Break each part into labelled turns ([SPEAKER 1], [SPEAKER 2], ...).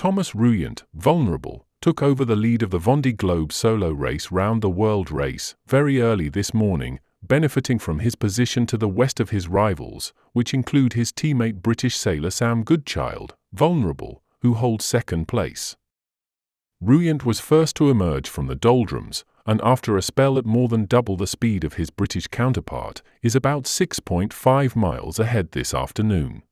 [SPEAKER 1] Thomas Ruyant, vulnerable, took over the lead of the Vendée Globe solo race round the world race very early this morning, benefiting from his position to the west of his rivals, which include his teammate British sailor Sam Goodchild, vulnerable, who holds second place. Ruyant was first to emerge from the Doldrums, and after a spell at more than double the speed of his British counterpart, is about 6.5 miles ahead this afternoon.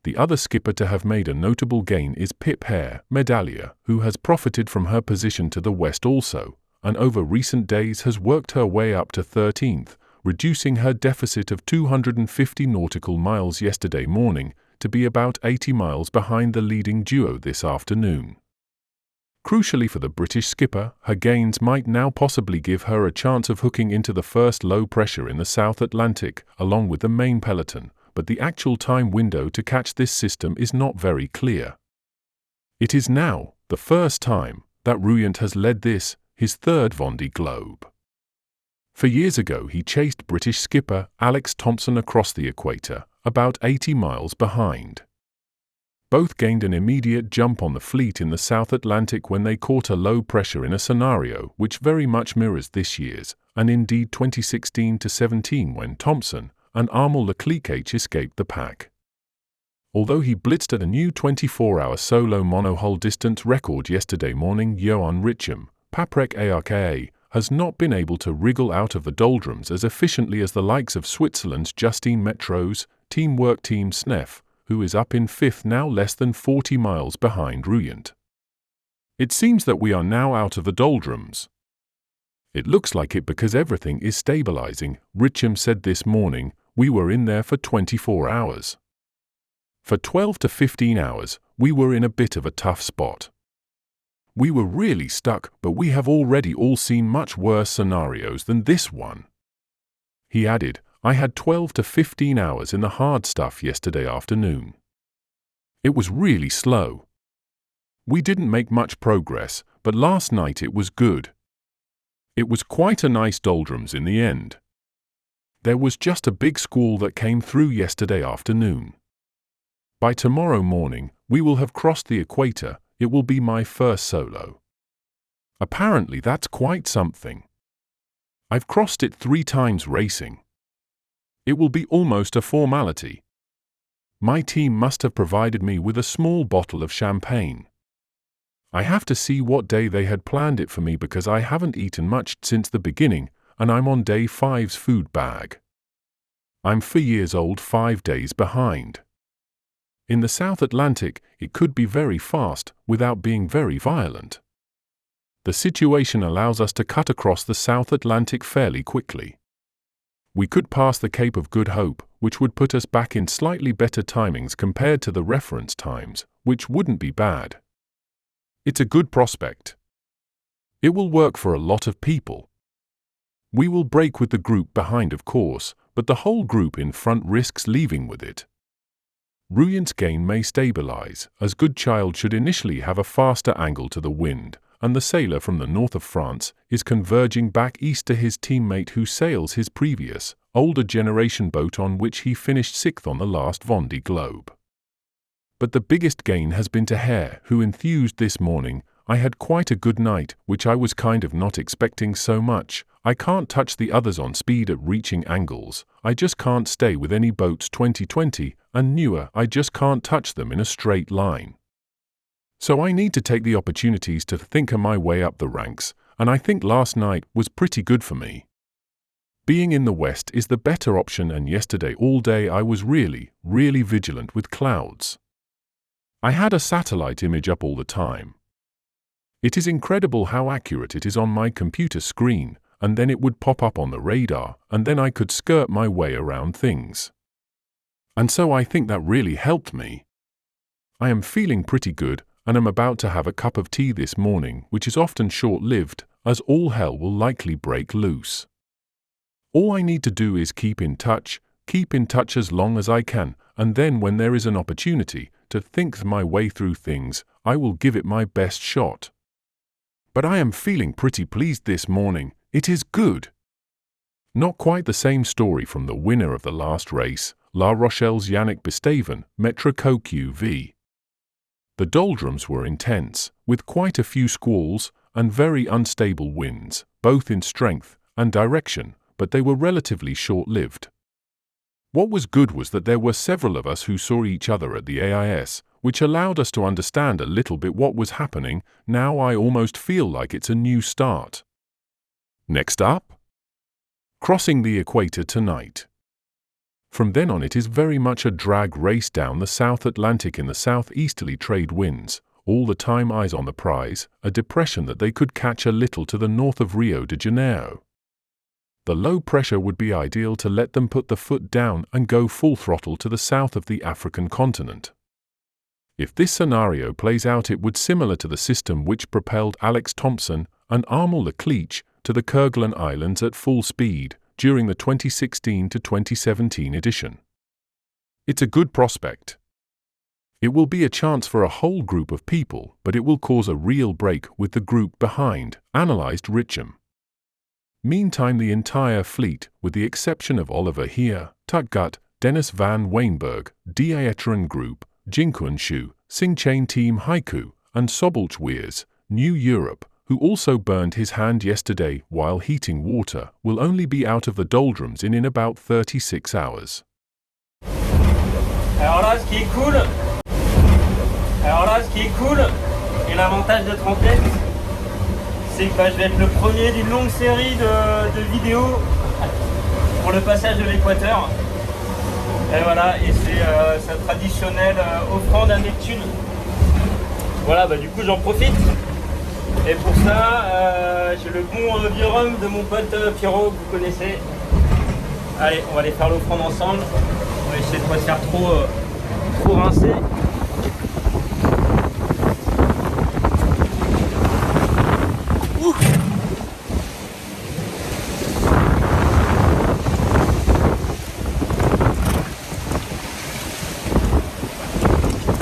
[SPEAKER 1] The other skipper to have made a notable gain is Pip Hare, Medallia, who has profited from her position to the west also, and over recent days has worked her way up to 13th, reducing her deficit of 250 nautical miles yesterday morning to be about 80 miles behind the leading duo this afternoon. Crucially for the British skipper, her gains might now possibly give her a chance of hooking into the first low pressure in the South Atlantic, along with the main peloton, but the actual time window to catch this system is not very clear. It is now the first time that Ruyant has led this, his third Vendée Globe. 4 years ago he chased British skipper Alex Thompson across the Equator, about 80 miles behind. Both gained an immediate jump on the fleet in the South Atlantic when they caught a low pressure in a scenario which very much mirrors this year's, and indeed 2016-17 when Thompson and Armel Leclerc escaped the pack. Although he blitzed at a new 24-hour solo monohull distance record yesterday morning, Yoann Paprec Arka has not been able to wriggle out of the Doldrums as efficiently as the likes of Switzerland's Justine Metro's Teamwork Team Snef, who is up in fifth now less than 40 miles behind Ruyant. It seems that we are now out of the Doldrums. It looks like it because everything is stabilizing, Richam said this morning. We were in there for 24 hours. For 12 to 15 hours, we were in a bit of a tough spot. We were really stuck, but we have already all seen much worse scenarios than this one. He added, I had 12 to 15 hours in the hard stuff yesterday afternoon. It was really slow. We didn't make much progress, but last night it was good. It was quite a nice Doldrums in the end. There was just a big squall that came through yesterday afternoon. By tomorrow morning, we will have crossed the Equator. It will be my first solo. Apparently that's quite something. I've crossed it 3 times racing. It will be almost a formality. My team must have provided me with a small bottle of champagne. I have to see what day they had planned it for me because I haven't eaten much since the beginning, and I'm on day 5's food bag. I'm 4 years old 5 days behind. In the South Atlantic, it could be very fast without being very violent. The situation allows us to cut across the South Atlantic fairly quickly. We could pass the Cape of Good Hope, which would put us back in slightly better timings compared to the reference times, which wouldn't be bad. It's a good prospect. It will work for a lot of people. We will break with the group behind, of course, but the whole group in front risks leaving with it. Ruyant's gain may stabilize, as Goodchild should initially have a faster angle to the wind, and the sailor from the north of France is converging back east to his teammate who sails his previous, older generation boat on which he finished 6th on the last Vendée Globe. But the biggest gain has been to Hare, who enthused this morning, I had quite a good night, which I was kind of not expecting so much. I can't touch the others on speed at reaching angles. I just can't stay with any boats 2020 and newer. I just can't touch them in a straight line. So I need to take the opportunities to thinker my way up the ranks, and I think last night was pretty good for me. Being in the west is the better option, and yesterday all day I was really vigilant with clouds. I had a satellite image up all the time. It is incredible how accurate it is on my computer screen, and then it would pop up on the radar, and then I could skirt my way around things. And so I think that really helped me. I am feeling pretty good, and am about to have a cup of tea this morning, which is often short-lived, as all hell will likely break loose. All I need to do is keep in touch as long as I can, and then when there is an opportunity to think my way through things, I will give it my best shot. But I am feeling pretty pleased this morning. It is good. Not quite the same story from the winner of the last race, La Rochelle's Yannick Bestaven, Metra QV. The doldrums were intense, with quite a few squalls and very unstable winds, both in strength and direction, but they were relatively short-lived. What was good was that there were several of us who saw each other at the AIS, which allowed us to understand a little bit what was happening. Now I almost feel like it's a new start. Next up, crossing the equator tonight. From then on it is very much a drag race down the South Atlantic in the southeasterly trade winds, all the time eyes on the prize, a depression that they could catch a little to the north of Rio de Janeiro. The low pressure would be ideal to let them put the foot down and go full throttle to the south of the African continent. If this scenario plays out, it would similar to the system which propelled Alex Thompson and Armel Leclerc to the Kerguelen Islands at full speed during the 2016 to 2017 edition. It's a good prospect. It will be a chance for a whole group of people, but it will cause a real break with the group behind, analysed Richam. Meantime, the entire fleet, with the exception of Oliver Heer, Tutgut, Dennis van Weinberg, D'Aeteren Group, Jinkun Shu, Singchain Team Haiku, and Sobelch Weirs, New Europe, who also burned his hand yesterday while heating water, will only be out of the doldrums in about 36 hours.
[SPEAKER 2] Alors là, ce qui est cool, et l'avantage d'être en tête, c'est que je vais être le premier d'une longue série de vidéos pour le passage de l'Équateur. Et voilà, et c'est sa traditionnelle offrande à Neptune. Voilà, du coup j'en profite. Et pour ça, j'ai le bon vieux rhum de mon pote Pierrot que vous connaissez. Allez, on va aller faire l'offrande ensemble. On va essayer de ne pas se faire trop rincer.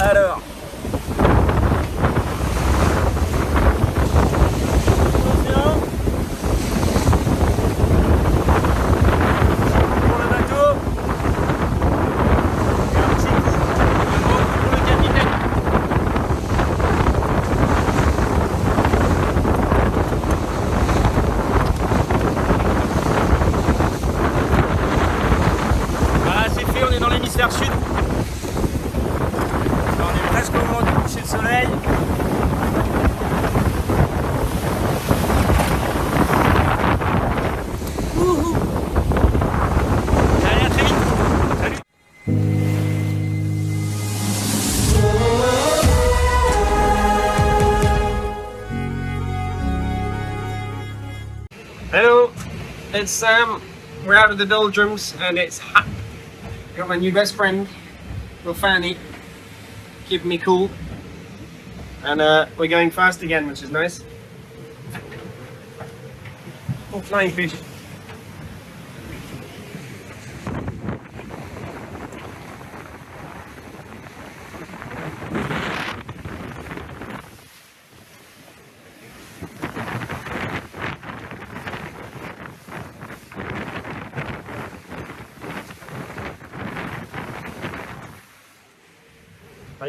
[SPEAKER 2] Alors, pour le bateau, et un petit coup pour le capitaine. Voilà, c'est fait, on est dans l'hémisphère sud. Presque au moment du coucher de soleil. Wouhou. Allez, à très vite. Salut.
[SPEAKER 3] Hello, it's Sam. We're out of the doldrums and it's hot. Got my new best friend, little Fanny, keeping me cool. And we're going fast again, which is nice. Oh, flying fish.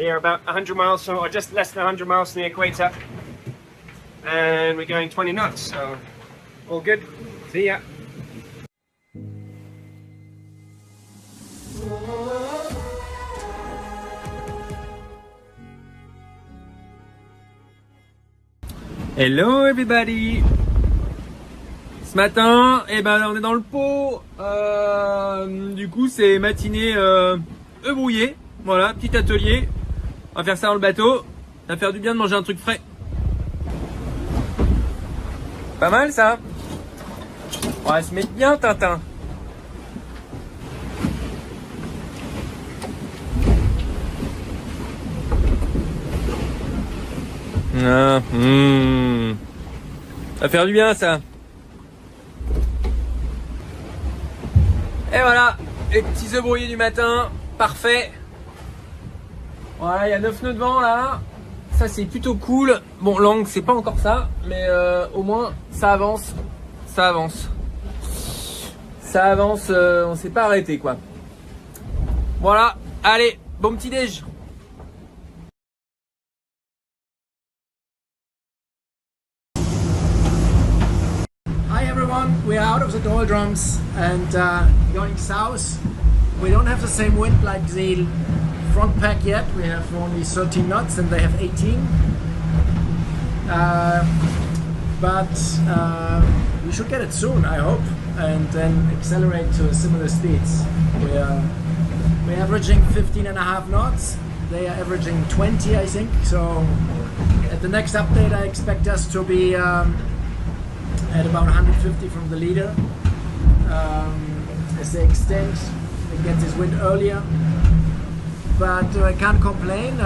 [SPEAKER 3] Yeah, about 100 miles from, or just less than 100 miles from the equator, and we're going 20 knots, so all good. See ya.
[SPEAKER 2] Hello everybody. Ce matin, on est dans le pot. Du coup, c'est matinée œufs brouillés. Voilà, petit atelier. On va faire ça dans le bateau. Ça va faire du bien de manger un truc frais. Pas mal ça. On va se mettre bien, Tintin. Ça va faire du bien ça. Et voilà, les petits œufs brouillés du matin, parfait. Voilà, il y a 9 nœuds de vent là. Ça c'est plutôt cool. Bon, l'angle c'est pas encore ça, mais au moins ça avance. Ça avance. Ça avance, on s'est pas arrêté quoi. Voilà, allez, bon petit déj.
[SPEAKER 4] everyone, we are out of the doldrums and going south. We don't have the same wind like the front pack yet. We have only 13 knots and they have 18. But we should get it soon, I hope, and then accelerate to similar speeds. We're averaging 15.5 knots. They are averaging 20, I think. So at the next update, I expect us to be at about 150 from the leader. As they extend, they get this wind earlier. But I can't complain.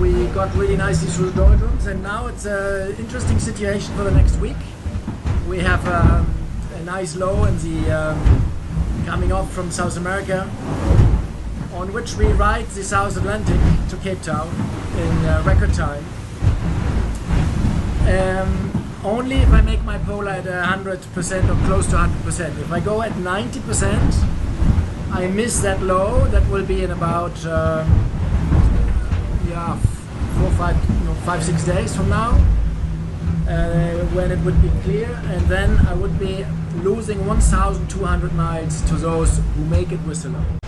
[SPEAKER 4] We got really nicely through the doldrums, and now it's an interesting situation for the next week. We have a nice low in the coming off from South America, on which we ride the South Atlantic to Cape Town in record time. Only if I make my polar at 100% or close to 100%. If I go at 90%, I miss that low. That will be in about 5-6 days from now, when it would be clear, and then I would be losing 1,200 miles to those who make it with the low.